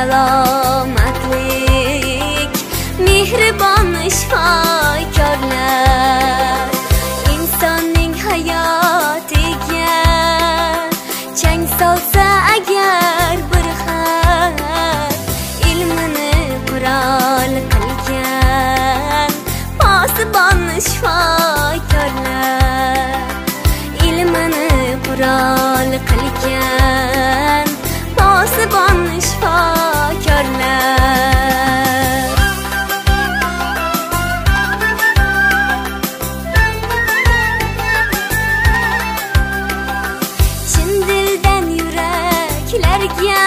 salomatlik, mehribon shifokorlar insonning hayotiga chang solsa agar bir xat, ilmini qurol qilgan posibon shifokorlar, ilmini qurol qilgan posibon shifokorlar. Chin dildan yuraklarga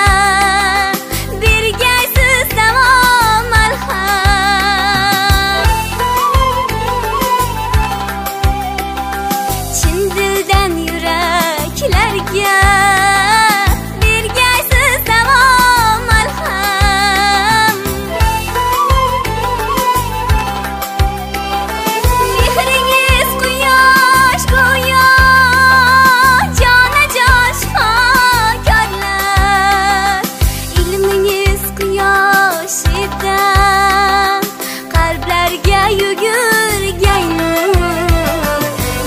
bergaysiz davo malham, chin dildan yuraklarga qalblarga yugurgayman.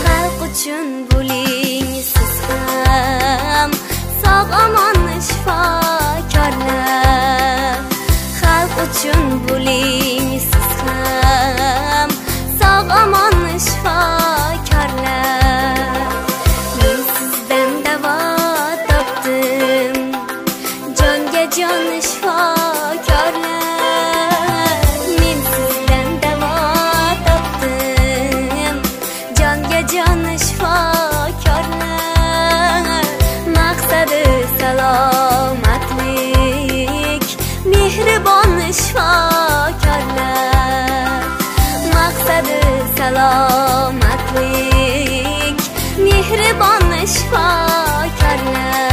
Xalq uchun bo'ling siz ham sog'-omon shifokorlar, xalq uchun bo'ling siz ham sog'-omon shifokorlar. Men sizdan davo topdim, jonga jon shifokorlar. Jon shifokorlar, maqsadi salomatlik, mehribon shifokorlar, maqsadi salomatlik, mehribon shifokorlar.